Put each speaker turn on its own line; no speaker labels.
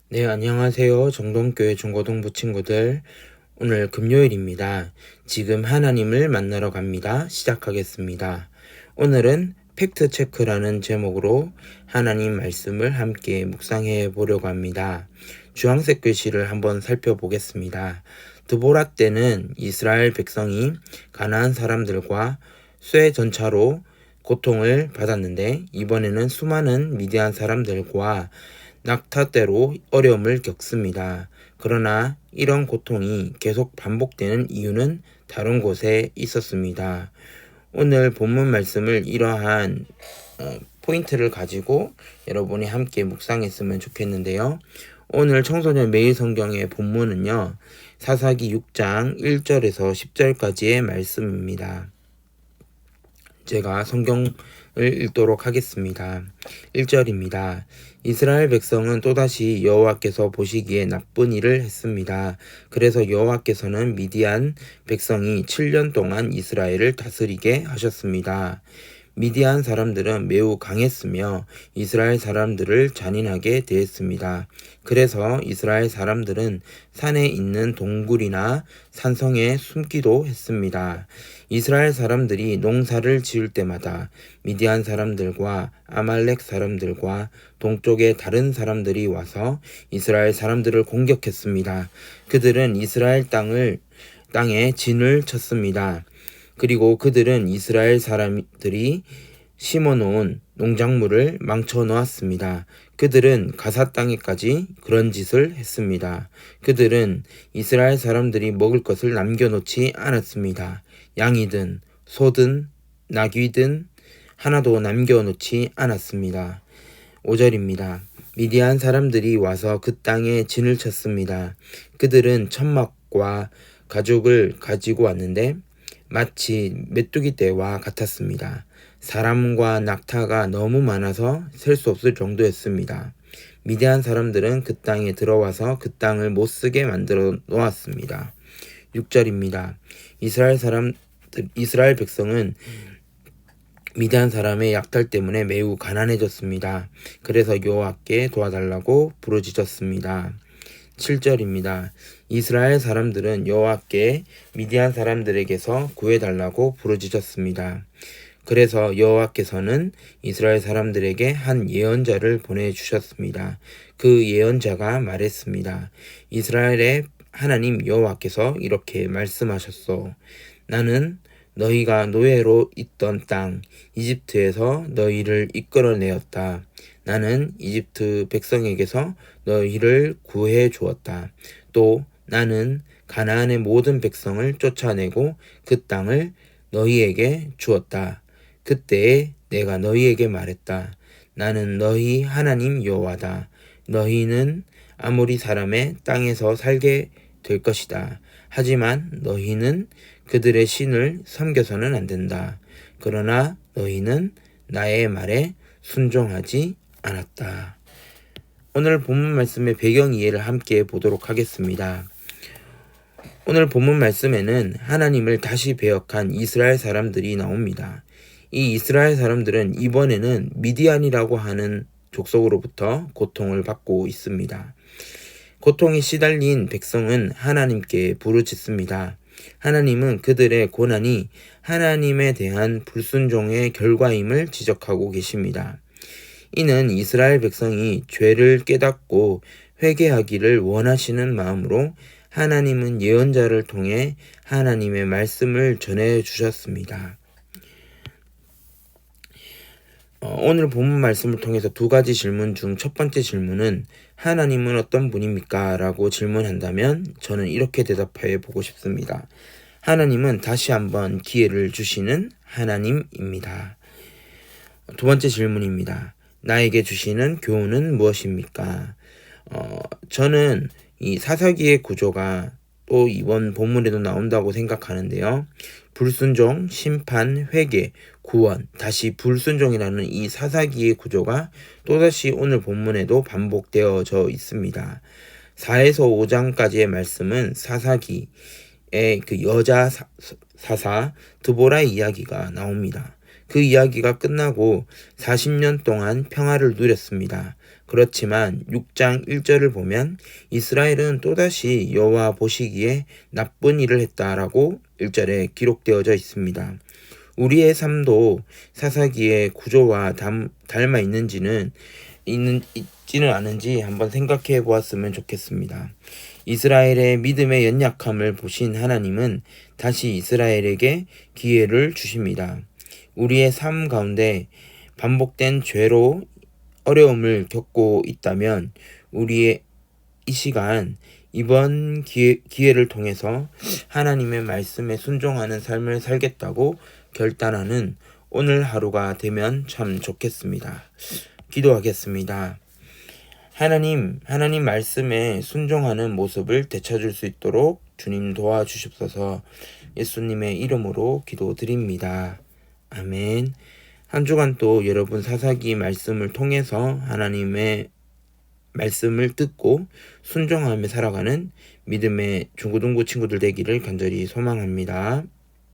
네, 안녕하세요. 정동교회 중고등부 친구들. 오늘 금요일입니다. 지금 하나님을 만나러 갑니다. 시작하겠습니다. 오늘은 팩트체크라는 제목으로 하나님 말씀을 함께 묵상해 보려고 합니다. 주황색 글씨를 한번 살펴보겠습니다. 드보라 때는 이스라엘 백성이 가나안 사람들과 쇠 전차로 고통을 받았는데, 이번에는 수많은 미디안 사람들과 낙타대로 어려움을 겪습니다. 그러나 이런 고통이 계속 반복되는 이유는 다른 곳에 있었습니다. 오늘 본문 말씀을 이러한 포인트를 가지고 여러분이 함께 묵상했으면 좋겠는데요. 오늘 청소년 매일 성경의 본문은요, 사사기 6장 1절에서 10절까지의 말씀입니다. 제가 성경을 읽도록 하겠습니다. 1절입니다. 이스라엘 백성은 또다시 여호와께서 보시기에 나쁜 일을 했습니다. 그래서 여호와께서는 미디안 백성이 7년 동안 이스라엘을 다스리게 하셨습니다. 미디안 사람들은 매우 강했으며 이스라엘 사람들을 잔인하게 대했습니다. 그래서 이스라엘 사람들은 산에 있는 동굴이나 산성에 숨기도 했습니다. 이스라엘 사람들이 농사를 지을 때마다 미디안 사람들과 아말렉 사람들과 동쪽의 다른 사람들이 와서 이스라엘 사람들을 공격했습니다. 그들은 이스라엘 땅에 진을 쳤습니다. 그리고 그들은 이스라엘 사람들이 심어놓은 농작물을 망쳐 놓았습니다. 그들은 가사 땅에까지 그런 짓을 했습니다. 그들은 이스라엘 사람들이 먹을 것을 남겨놓지 않았습니다. 양이든 소든 나귀든 하나도 남겨놓지 않았습니다. 5절입니다. 미디안 사람들이 와서 그 땅에 진을 쳤습니다. 그들은 천막과 가죽을 가지고 왔는데 마치 메뚜기 떼와 같았습니다. 사람과 낙타가 너무 많아서 셀 수 없을 정도였습니다. 미디안 사람들은 그 땅에 들어와서 그 땅을 못쓰게 만들어 놓았습니다. 6절입니다. 이스라엘 백성은 미디안 사람의 약탈 때문에 매우 가난해졌습니다. 그래서 여호와께 도와달라고 부르짖었습니다. 7절입니다. 이스라엘 사람들은 여호와께 미디안 사람들에게서 구해달라고 부르짖었습니다. 그래서 여호와께서는 이스라엘 사람들에게 한 예언자를 보내주셨습니다. 그 예언자가 말했습니다. 이스라엘의 하나님 여호와께서 이렇게 말씀하셨소. 나는 너희가 노예로 있던 땅 이집트에서 너희를 이끌어내었다. 나는 이집트 백성에게서 너희를 구해 주었다. 또 나는 가나안의 모든 백성을 쫓아내고 그 땅을 너희에게 주었다. 그때에 내가 너희에게 말했다. 나는 너희 하나님 여호와다. 너희는 아모리 사람의 땅에서 살게 될 것이다. 하지만 너희는 그들의 신을 섬겨서는 안 된다. 그러나 너희는 나의 말에 순종하지 않았다. 오늘 본문 말씀의 배경 이해를 함께 보도록 하겠습니다. 오늘 본문 말씀에는 하나님을 다시 배역한 이스라엘 사람들이 나옵니다. 이 이스라엘 사람들은 이번에는 미디안이라고 하는 족속으로부터 고통을 받고 있습니다. 고통에 시달린 백성은 하나님께 부르짖습니다. 하나님은 그들의 고난이 하나님에 대한 불순종의 결과임을 지적하고 계십니다. 이는 이스라엘 백성이 죄를 깨닫고 회개하기를 원하시는 마음으로 하나님은 예언자를 통해 하나님의 말씀을 전해 주셨습니다. 오늘 본문 말씀을 통해서 두 가지 질문 중 첫 번째 질문은 하나님은 어떤 분입니까? 라고 질문한다면 저는 이렇게 대답해 보고 싶습니다. 하나님은 다시 한번 기회를 주시는 하나님입니다. 두 번째 질문입니다. 나에게 주시는 교훈은 무엇입니까? 저는 이 사사기의 구조가 또 이번 본문에도 나온다고 생각하는데요. 불순종, 심판, 회개, 구원, 다시 불순종이라는 이 사사기의 구조가 또다시 오늘 본문에도 반복되어져 있습니다. 4에서 5장까지의 말씀은 사사기의 그 여자 사사 드보라의 이야기가 나옵니다. 그 이야기가 끝나고 40년 동안 평화를 누렸습니다. 그렇지만 6장 1절을 보면 이스라엘은 또다시 여호와 보시기에 나쁜 일을 했다라고 1절에 기록되어져 있습니다. 우리의 삶도 사사기의 구조와 닮아 있지는 않은지 한번 생각해 보았으면 좋겠습니다. 이스라엘의 믿음의 연약함을 보신 하나님은 다시 이스라엘에게 기회를 주십니다. 우리의 삶 가운데 반복된 죄로 어려움을 겪고 있다면 우리의 이 시간 이번 기회를 통해서 하나님의 말씀에 순종하는 삶을 살겠다고 결단하는 오늘 하루가 되면 참 좋겠습니다. 기도하겠습니다. 하나님 말씀에 순종하는 모습을 되찾을 수 있도록 주님 도와주십소서. 예수님의 이름으로 기도드립니다. 아멘. 한 주간 또 여러분 사사기 말씀을 통해서 하나님의 말씀을 듣고 순종하며 살아가는 믿음의 중고등부 친구들 되기를 간절히 소망합니다.